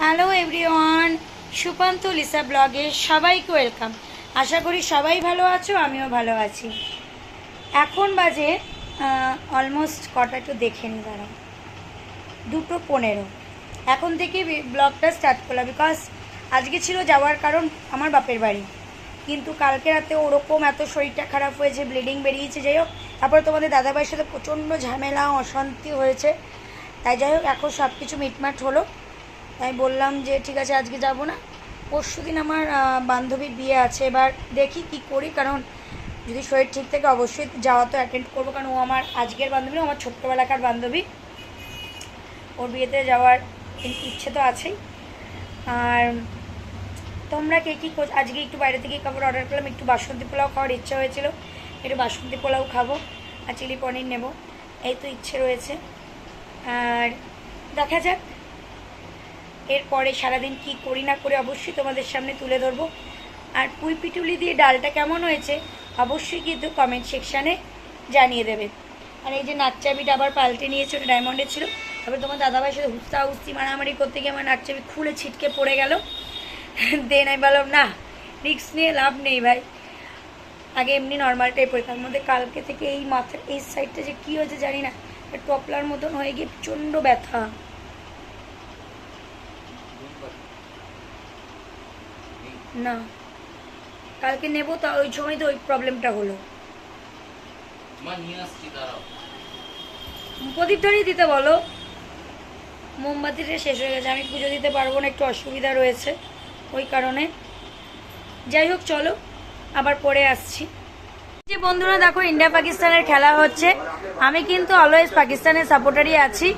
Hello everyone, Supanta Lisa ব্লগে সবাইকে welcome. আশা করি সবাই ভালো আছো, আমিও ভালো আছি। এখন বাজে অলমোস্ট কটা, একটু দেখে নি দাঁড়াও, 2:15। এখন থেকে ব্লগটা স্টার্ট করলাম বিকজ আজকে ছিল যাওয়ার কারণ আমার বাপের বাড়ি, কিন্তু কালকে রাতে ওরকম এত শরীরটা খারাপ হয়েছে, ব্লিডিং বেরিয়েছে। যাই হোক, তারপরে তোমাদের দাদাভাইয়ের সাথে প্রচণ্ড ঝামেলা অশান্তি হয়েছে, তাই যাই হোক এখন সব কিছু মিটমাট হলো। তাই বললাম যে ঠিক আছে আজকে যাব না, পরশু দিন আমার বান্ধবীর বিয়ে আছে, এবার দেখি কি করি। কারণ যদি শরীর ঠিক থাকে অবশ্যই যাওয়া তো অ্যাটেন্ড করবো, কারণ ও আমার আজকের বান্ধবী, আমার ছোট্টবেলাকার বান্ধবী, ওর বিয়েতে যাওয়ার ইচ্ছে তো আছেই। আর তোমরা কে কী আজকে একটু বাইরে থেকে খাবার অর্ডার করলাম, একটু বাসন্তী পোলাও খাওয়ার ইচ্ছা হয়েছিল, একটু বাসন্তী পোলাও খাবো আর চিলি পনির নেব, এই তো ইচ্ছে রয়েছে। আর দেখা যাক এরপরে সারাদিন কি করি না করে অবশ্যই তোমাদের সামনে তুলে ধরবো। আর পুঁই পিটুলি দিয়ে ডালটা কেমন হয়েছে অবশ্যই কিন্তু কমেন্ট সেকশানে জানিয়ে দেবে। আর এই যে নাকচাবিটা আবার পাল্টে নিয়েছে, ওটা ডায়মন্ডের ছিল, তারপরে তোমার দাদাভাইয়ের সাথে হুস্তা হুস্তি মারামারি করতে গিয়ে আমার নাকচাবি খুলে ছিটকে পড়ে গেল। দেন আমি বললাম না, রিস্ক নিয়ে লাভ নেই ভাই, আগে এমনি নর্মালটাই পড়ে। তার মধ্যে কালকে থেকে এই মাথার এই সাইডটা যে কী হয়েছে জানি না, টপলার মতন হয়ে গিয়ে প্রচণ্ড ব্যথা। না কালকে নেবো, তা ওই সময় তো ওই প্রবলেমটা হলো। প্রদীপটারই দিতে বলো, মোমবাতিটা শেষ হয়ে গেছে, আমি পুজো দিতে পারবো না, একটু অসুবিধা রয়েছে ওই কারণে। যাই হোক চলো আবার পরে আসছি। যে বন্ধুরা দেখো, ইন্ডিয়া পাকিস্তানের খেলা হচ্ছে, আমি কিন্তু অলওয়েজ পাকিস্তানের সাপোর্টারই আছি।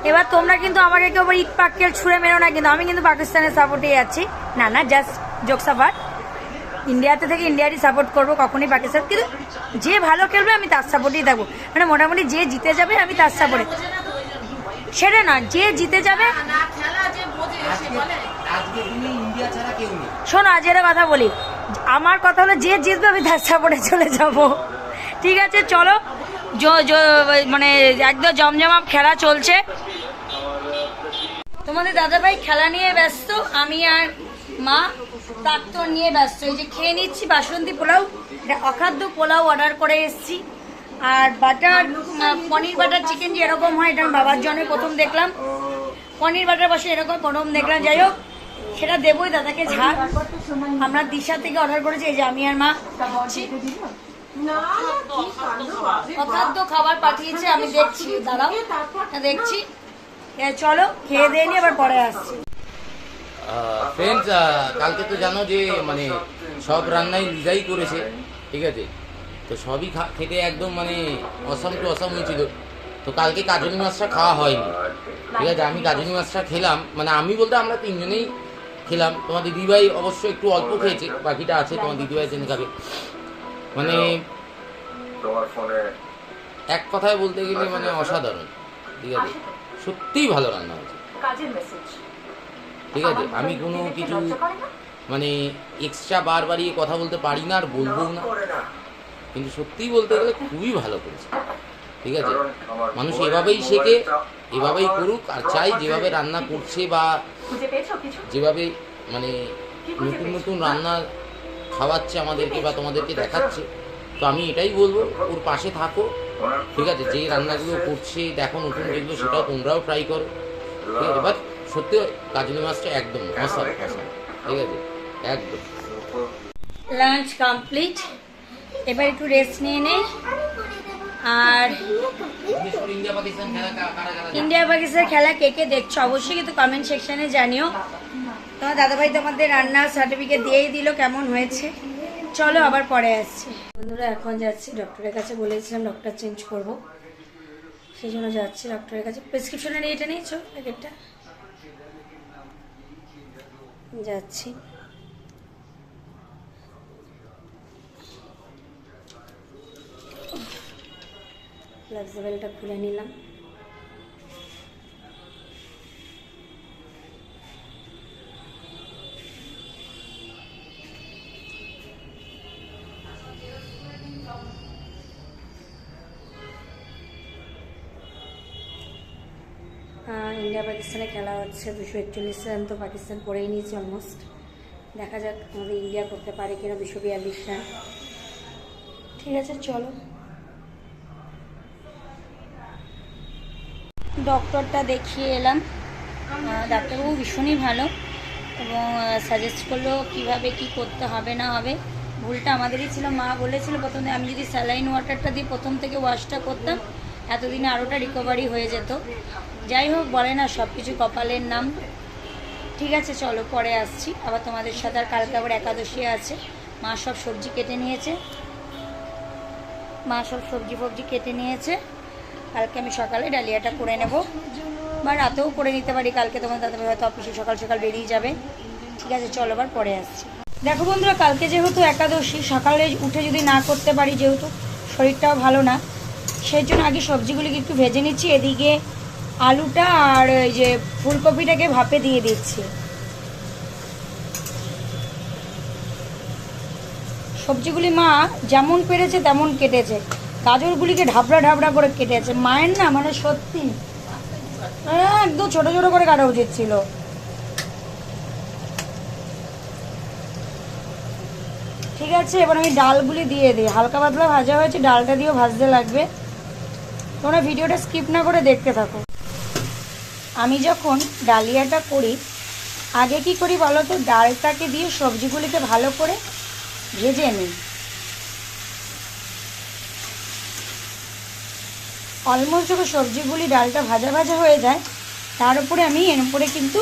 এবার তোমরা কিন্তু আমাকে কেউ ইট পাক্কেল ছুঁড়ে মেরো না, কিন্তু আমি কিন্তু পাকিস্তানের সাপোর্টেই আছি। না না, জাস্ট জোকস আপার্ট, ইন্ডিয়াতে থেকে ইন্ডিয়ারই সাপোর্ট করবো, কখনই পাকিস্তান। কিন্তু যে ভালো খেলবে আমি তার সাপোর্টেই থাকবো, মানে মোটামুটি যে জিতে যাবে আমি তার সাপোর্টে, সেটা না যে জিতে যাবে। শোনো আজ এর কথা বলি, আমার কথা হলো যে জিতবে আমি তার সাপোর্টে চলে যাব। ঠিক আছে চলো, মানে একদম জমজমাট খেলা চলছে। তোমাদের দাদাভাই খেলা নিয়ে ব্যস্ত, আমি আর মা প্রাক্তন নিয়ে ব্যস্ত। এই যে খেয়ে নিচ্ছি বাসন্তী পোলাও, এটা অখাদ্য পোলাও অর্ডার করে এসেছি। আর বাটার পনির বাটার চিকেন যে এরকম হয়, এটা আমি বাবার জন্য প্রথম দেখলাম, পনির বাটার পাশে এরকম প্রথম দেখলাম। যাই হোক সেটা দেবই দাদাকে ঝাড়। আমরা দিশা থেকে অর্ডার করেছি, এই যে আমি আর মা অখাদ্য খাবার পাঠিয়েছে, আমি দেখছি, দাঁড়াও দেখছি। চলো খেয়ে দিয়ে নি, আবার পরে আসছি। ফ্রেন্ডস, কালকে তো জানো যে মানে সব রান্নাই লিজাই করেছে, ঠিক আছে, তো সবই খেতে একদম মানে অসাম টু অসাম হয়েছিল। তো কালকে কাজলি মাছটা খাওয়া হয়নি, ঠিক আছে, আমি কাজলি মাছটা খেলাম, মানে আমি বলতে আমরা তিনজনেই খেলাম। তোমার দিদিভাই অবশ্য একটু অল্প খেয়েছে, বাকিটা আছে তোমার দিদিভাই জেনে খাবে। মানে এক কথায় বলতে গেলে মানে অসাধারণ, ঠিক আছে, সত্যিই ভালো রান্না হয়েছে, ঠিক আছে। আমি কোনো কিছু মানে এক্সট্রা বার বাড়িয়ে কথা বলতে পারি না আর বলবো না, কিন্তু সত্যিই বলতে গেলে খুবই ভালো করেছে, ঠিক আছে। মানুষ এভাবেই শেখে, এভাবেই করুক, আর চাই যেভাবে রান্না করছে বা যেভাবে মানে নতুন নতুন রান্না খাওয়াচ্ছে আমাদেরকে বা তোমাদেরকে দেখাচ্ছে, তো আমি এটাই বলবো ওর পাশে থাকো, ঠিক আছে। যে রান্নাগুলো করছে দেখো নতুন যেগুলো, সেটাও তোমরাও ট্রাই করো, ঠিক আছে। বাট সত্যি কাজলি মাছটা একদম অসাম, ঠিক আছে, একদম। লাঞ্চ কমপ্লিট, এবার একটু রেস্ট নিয়ে নেই। আর ইন্ডিয়া পাকিস্তান খেলা কে কে দেখছো অবশ্যই কিন্তু কমেন্ট সেকশনে জানিও। তোমার দাদাভাই তোমাদের রান্নার সার্টিফিকেট দিয়েই দিল, কেমন হয়েছে। চলো আবার পরে আসছি। বন্ধুরা এখন যাচ্ছি ডক্টরের কাছে, বলেছিলাম ডক্টর চেঞ্জ করব, সেই জন্য যাচ্ছি ডক্টরের কাছে। প্রেসক্রিপশনের এটা নিয়েছো প্যাকেটটা, যাচ্ছি। ফ্লেক্সিবলটা খুলে নিলাম। ইন্ডিয়া পাকিস্তানে খেলা হচ্ছে, 241 রান তো পাকিস্তান করেই নিয়েছে অলমোস্ট। দেখা যাক আমাদের ইন্ডিয়া করতে পারে কিনা 242 রান। ঠিক আছে চলো। ডক্টরটা দেখিয়ে এলাম, ডাক্তারবাবু ভীষণই ভালো এবং সাজেস্ট করলো কীভাবে কি করতে হবে না হবে। ভুলটা আমাদেরই ছিল, মা বলেছিল প্রথমে আমি যদি স্যালাইন ওয়াটারটা দিয়ে প্রথম থেকে ওয়াশটা করতাম এতদিনে আরোটা রিকভারি হয়ে যেত। যাই হোক, বলে না সব কিছু কপালের নাম। ঠিক আছে চলো পরে আসছি আবার তোমাদের সাথে। আর কালকে আবার একাদশী আছে। মা সব সবজি কেটে নিয়েছে, সবজি কেটে নিয়েছে। কালকে আমি সকালে ডালিয়াটা করে নেব বা রাতেও করে নিতে পারি। কালকে তোমার দাদাভাই হয়তো অফিসে সকাল সকাল বেরিয়ে যাবে। ঠিক আছে চলো আবার পরে আসছি। দেখো বন্ধুরা, কালকে যেহেতু একাদশী, সকালে উঠে যদি না করতে পারি, যেহেতু শরীরটাও ভালো না, সেই জন্য আগে সবজিগুলিকে একটু ভেজে নিচ্ছি। এদিকে আলুটা আর এই যে ফুলকপিটাকে ভাপে দিয়ে দিচ্ছি। সবজিগুলি মা যেমন পেরেছে তেমন কেটেছে, গাজরগুলিকে ঢাবড়া ঢাবড়া করে কেটেছে। মায়ের না মানে সত্যি একদম ছোট ছোট করে কাটা উচিত ছিল। ঠিক আছে, এবার আমি ডালগুলি দিয়ে দিই। হালকা পাতলা ভাজা হয়েছে, ডালটা দিয়েও ভাজতে লাগবে। তোমরা ভিডিওটা স্কিপ না করে দেখতে থাকো। আমি যখন ডালিয়াটা করি আগে কি করি বলো তো, ডালটাকে দিয়ে সবজিগুলিকে ভালো করে ভেজে নিই। অলমোস্ট যখন সবজিগুলি ডালটা ভাজা ভাজা হয়ে যায়, তার উপরে আমি এর উপরে কিন্তু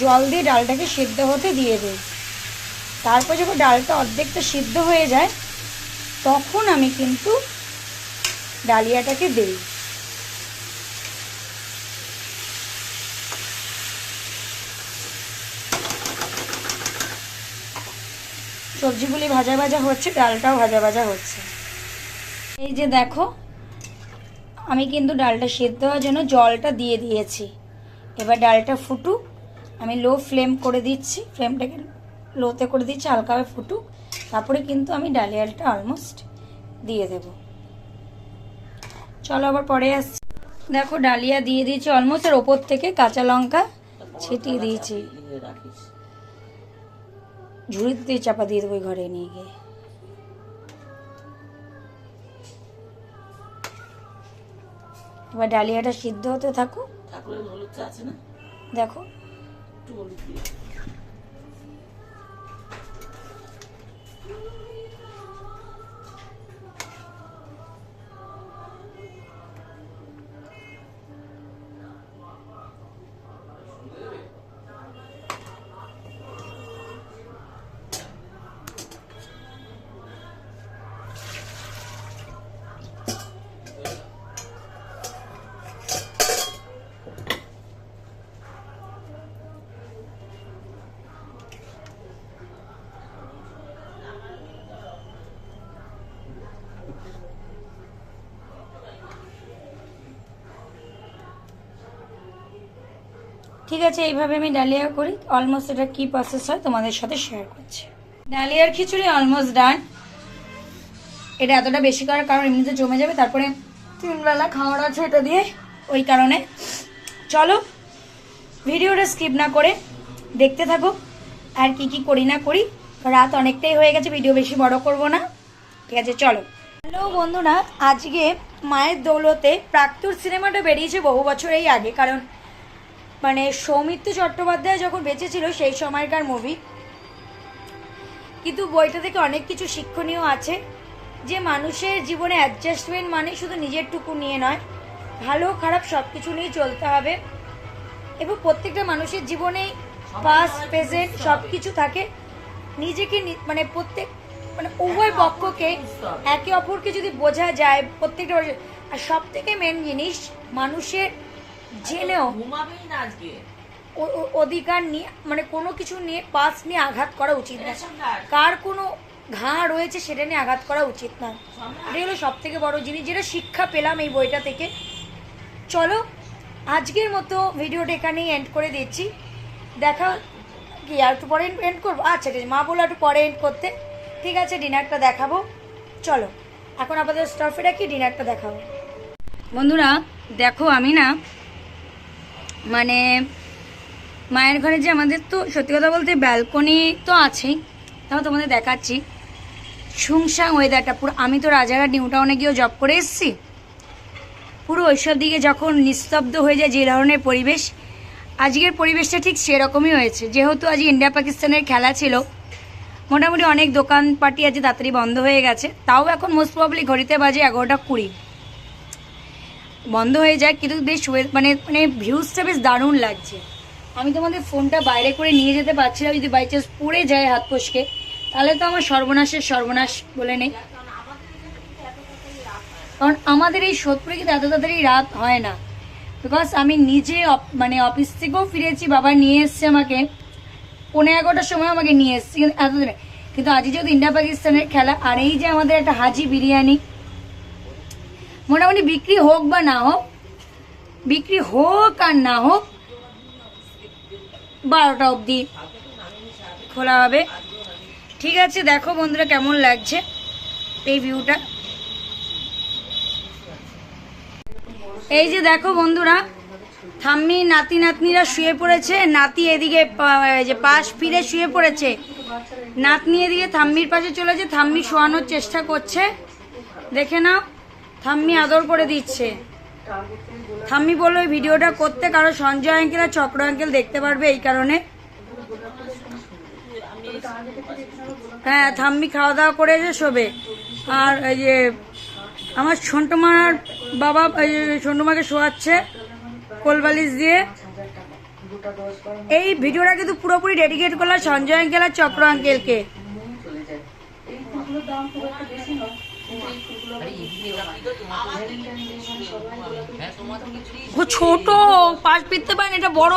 জল দিয়ে ডালটাকে সিদ্ধ হতে দিয়ে দিই। তারপর যখন ডালটা অর্ধেকটা সিদ্ধ হয়ে যায় তখন আমি কিন্তু ডালিয়াটাকে দিই। সবজিগুলি ভাজা ভাজা হচ্ছে, ডালটাও ভাজা ভাজা হচ্ছে। এই যে দেখো, আমি কিন্তু ডালটা সেদ্ধ হওয়ার জন্য জলটা দিয়ে দিয়েছি। এবার ডালটা ফুটুক, আমি লো ফ্লেম করে দিচ্ছি, ফ্লেমটাকে লোতে করে দিচ্ছি, হালকাভাবে ফুটুক। তারপরে কিন্তু আমি ডালিয়াটা অলমোস্ট দিয়ে দেব। চলো আবার পরে আসছি। দেখো ডালিয়া দিয়ে দিয়েছি অলমোস্ট, আর ওপর থেকে কাঁচা লঙ্কা ছিটিয়ে দিয়েছি। ঝুড়িতে চাপা দিয়ে দেবো ঘরে নিয়ে গিয়ে। এবার ডালিয়াটা সিদ্ধ হতে থাকুক। দেখো ঠিক আছে, এইভাবে আমি ডালিয়া করি। অলমোস্ট এটা কি প্রসেস হয় তোমাদের সাথে শেয়ার করছি। ডালিয়ার খিচুড়ি অলমোস্ট ডান। এটা এতটা বেশি করার কারণ এমনিতে জমে যাবে, তারপরে 3 বেলা খাওয়ার আছে এটা দিয়ে, ওই কারণে। চলো ভিডিওটা স্কিপ না করে দেখতে থাকো আর কি কি করি না করি। রাত অনেকটাই হয়ে গেছে, ভিডিও বেশি বড় করব না। ঠিক আছে চলো। হ্যালো বন্ধুরা, আজকে মায়ের দৌলতে প্রাক্তুর সিনেমাটা বেরিয়েছে বহু বছরেই আগে, কারণ মানে সৌমিত্র চট্টোপাধ্যায় যখন বেঁচে ছিল সেই সময়কার মুভি। কিন্তু বইটা থেকে অনেক কিছু শিক্ষণীয় আছে, যে মানুষের জীবনে অ্যাডজাস্টমেন্ট মানে শুধু নিজেরটুকু নিয়ে নয়, ভালো খারাপ সব কিছু নিয়ে চলতে হবে। এবং প্রত্যেকটা মানুষের জীবনেই পাস্ট প্রেজেন্ট সব কিছু থাকে। নিজেকে মানে মানে উভয় পক্ষকে একে অপরকে যদি বোঝা যায় প্রত্যেকটা। আর সব থেকে মেন জিনিস, মানুষের জেনেও অধিকার নিয়ে মানে কোনো কিছু নিয়ে পাস নিয়ে আঘাত করা উচিত না। কার কোনো ঘা রয়েছে সেটা নিয়ে আঘাত করা উচিত না। এটা হলো সব থেকে বড় জিনিস, যেটা শিক্ষা পেলাম এই বইটা থেকে। চলো আজকের মতো ভিডিওটা এখানেই এন্ড করে দিচ্ছি। দেখা কি আর একটু পরে এন্ড করবো? আচ্ছা ঠিক আছে, মা বললো একটু পরে এন্ড করতে। ঠিক আছে, ডিনারটা দেখাবো। চলো এখন আপনাদের স্টাফে রাখি, ডিনারটা দেখাবো। বন্ধুরা দেখো, আমি না মানে মায়ের ঘরে যে আমাদের তো সত্যি কথা বলতে ব্যালকনি তো আছেই, তাও তোমাদের দেখাচ্ছি শুংশাং ওয়েদারটা পুরো। আমি তো রাজারহাট নিউ টাউনে গিয়েও জব করে এসেছি, পুরো ওইসব দিকে যখন নিস্তব্ধ হয়ে যায় যে ধরনের পরিবেশ, আজকের পরিবেশটা ঠিক সেরকমই হয়েছে। যেহেতু আজ ইন্ডিয়া পাকিস্তানের খেলা ছিল, মোটামুটি অনেক দোকানপাটি আজ তাড়াতাড়ি বন্ধ হয়ে গেছে, তাও এখন মোস্ট প্রবলি ঘড়িতে বাজে 11:20 বন্ধ হয়ে যায়, কিন্তু বেশ মানে মানে ভিউজটা বেশ দারুণ লাগছে। আমি তোমাদের ফোনটা বাইরে করে নিয়ে যেতে পারছিলাম, যদি বাই চান্স পড়ে যায় হাত ফসকে তাহলে তো আমার সর্বনাশের সর্বনাশ বলে নেই। কারণ আমাদের এই সোদপুরে কিন্তু এত তাড়াতাড়ি রাত হয় না, বিকজ আমি নিজে মানে অফিস থেকেও ফিরেছি, বাবা নিয়ে এসছে আমাকে 11:15 সময় আমাকে নিয়ে এসছে, কিন্তু এত দিনে। কিন্তু আজকে যেহেতু ইন্ডিয়া পাকিস্তানের খেলা, আর এই যে আমাদের একটা হাজি বিরিয়ানি মোটামুটি বিক্রি হোক বা না হোক, বিক্রি হোক আর না হোক 12টা অবধি খোলা হবে। ঠিক আছে, দেখো বন্ধুরা কেমন লাগছে এই ভিউটা। এই যে দেখো বন্ধুরা, ঠাম্মি নাতি নাতনিরা শুয়ে পড়েছে, নাতি এদিকে যে পাশ ফিরে শুয়ে পড়েছে, নাতনি এদিকে থাম্মির পাশে চলেছে, থাম্মি শোয়ানোর চেষ্টা করছে, দেখে নাও থাম্মি আদর করে দিচ্ছে। থাম্মি বললো এই ভিডিওটা করতে, কারণ সঞ্জয় আঙ্কেল আর চক্র আঙ্কেল দেখতে পারবে এই কারণে। হ্যাঁ, থাম্মি খাওয়া দাওয়া করে এসে শোবে। আর এই যে আমার সন্টুমার বাবা সন্টুমাকে শোয়াচ্ছে কোলবালিশ দিয়ে। এই ভিডিওটা কিন্তু পুরোপুরি ডেডিকেট করলাম সঞ্জয় আঙ্কেল আর চক্র আঙ্কেলকে। ছোট পাশ ফিরতে পারেন, এটা বড়।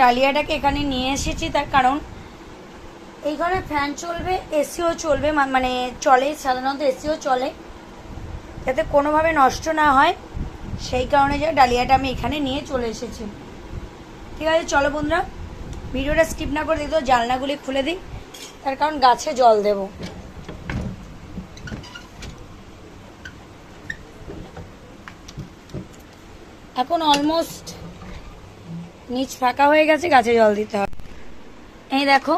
ডালিয়াটাকে এখানে নিয়ে এসেছি তার কারণ এই ঘরে ফ্যান চলবে, এসিও চলবে, মানে চলে সাধারণত এসিও চলে, যাতে কোনোভাবে নষ্ট না হয়, সেই কারণে যে ডালিয়াটা আমি এখানে নিয়ে চলে এসেছি। ঠিক আছে, চলো বন্ধুরা ভিডিওটা স্কিপ না করে দিই, তো জানলাগুলি খুলে দিই, তার কারণ গাছে জল দেব। এখন অলমোস্ট নিচ ফাঁকা হয়ে গেছে, গাছে জল দিতে হবে। এই দেখো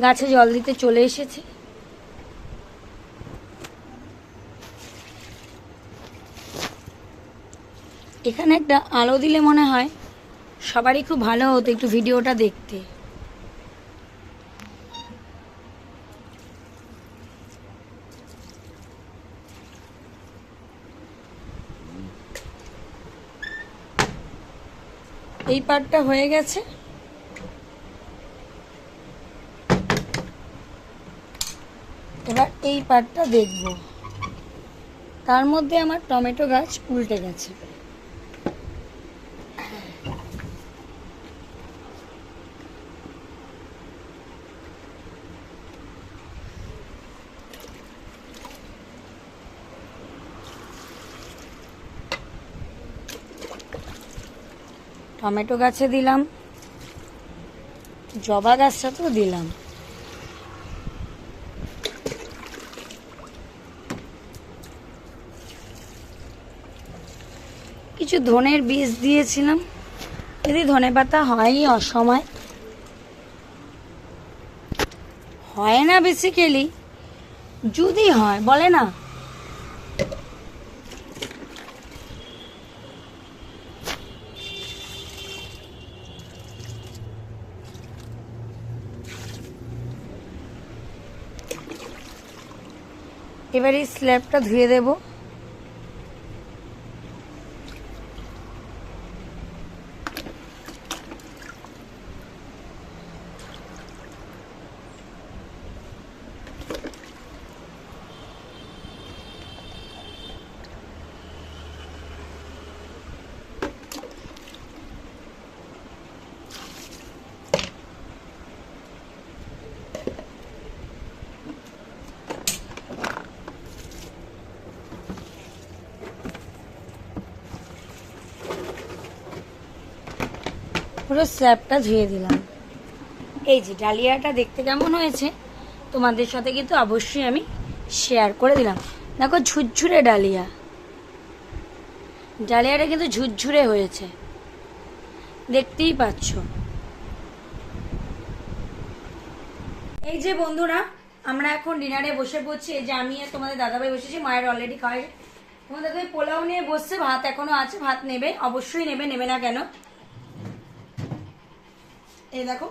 গাছে জল দিতে চলে এসেছি। এখানে একটা আলো দিলে মনে হয় সবারই খুব ভালো হতো একটু ভিডিওটা দেখতে। এই পার্টটা হয়ে গেছে, এবার এই পার্টটা দেখব। তার মধ্যে আমার টমেটো গাছ উল্টে গেছে। টমেটো গাছে দিলাম, জবা গাছটাতেও দিলাম। কিছু ধনের বীজ দিয়েছিলাম, যদি ধনে পাতা হয়ই অসময়, হয় না বেসিক্যালি, যদি হয় বলে না। এবার এই স্ল্যাবটা ধুয়ে দেব। পুরো স্ল্যাবটা ধুয়ে দিলাম। এই যে ডালিয়াটা দেখতে কেমন হয়েছে তোমাদের সাথে কিন্তু অবশ্যই আমি শেয়ার করে দিলাম। দেখো ঝুরঝুরে ডালিয়া, ডালিয়াটা কিন্তু ঝুরঝুরে হয়েছে, দেখতেই পাচ্ছ। এই যে বন্ধুরা, আমরা এখন ডিনারে বসে পড়ছি। এই যে আমি আর তোমাদের দাদাভাই বসেছি, মায়ের অলরেডি খাওয়া। তোমাদের দাদাভাই পোলাও নিয়ে বসছে, ভাত এখনো আছে, ভাত নেবে, অবশ্যই নেবে, নেবে না কেন। এই দেখো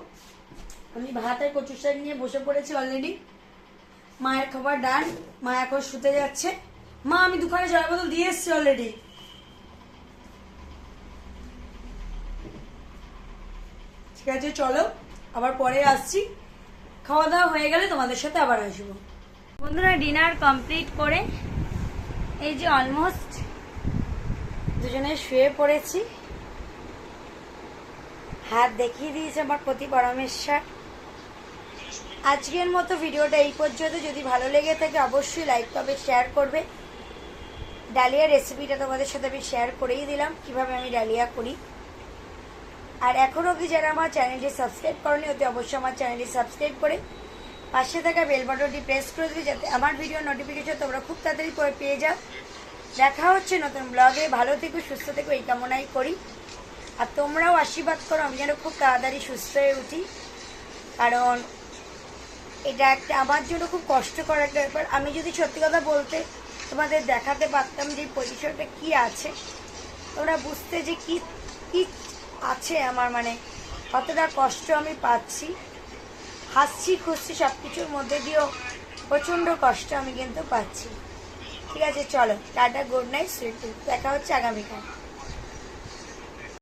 আমি ভাত আর কচুর শাক নিয়ে বসে পড়েছি অলরেডি। মায়ের খাবার ডান, মা এখন শুতে যাচ্ছে। মা আমি দোকানে জল বোতল দিয়ে এসছি অলরেডি। ঠিক আছে চলো, আবার পরে আসছি। খাওয়া দাওয়া হয়ে গেলে তোমাদের সাথে আবার আসবো। বন্ধুরা ডিনার কমপ্লিট করে এই যে অলমোস্ট দুজনে শুয়ে পড়েছি। হাত দেখিয়ে দিয়েছে আমার প্রতি পরমেশ্বর। আজকের মতো ভিডিওটা এই পর্যন্ত। যদি ভালো লেগে থাকে অবশ্যই লাইক করবে, শেয়ার করবে। ডালিয়া রেসিপিটা তোমাদের সাথে আমি শেয়ার করেই দিলাম, কিভাবে আমি ডালিয়া করি। আর এখনও অবধি যারা আমার চ্যানেলটি সাবস্ক্রাইব করেনি, অতি অবশ্যই আমার চ্যানেলটি সাবস্ক্রাইব করে পাশে থাকা বেল বাটনটি প্রেস করে দেবে, যাতে আমার ভিডিও নোটিফিকেশন তোমরা খুব তাড়াতাড়ি পেয়ে যাও। দেখা হচ্ছে নতুন ব্লগে। ভালো থেকো, সুস্থ থেকো, এই কামনাই করি। আর তোমরাও আশীর্বাদ করো আমি যেন খুব তাড়াতাড়ি সুস্থ হয়ে উঠি, কারণ এটা একটা আমার জন্য খুব কষ্টকর একটা ব্যাপার। আমি যদি সত্যি কথা বলতে তোমাদের দেখাতে পারতাম যে পজিশনটা কি আছে, তোমরা বুঝতে যে কি কি আছে আমার, মানে কতটা কষ্ট আমি পাচ্ছি। হাসছি খুশি সব কিছুর মধ্যে দিয়েও প্রচণ্ড কষ্ট আমি কিন্তু পাচ্ছি। ঠিক আছে চলো, টাটা, গুড নাইট, সুইট। দেখা হচ্ছে আগামীকাল।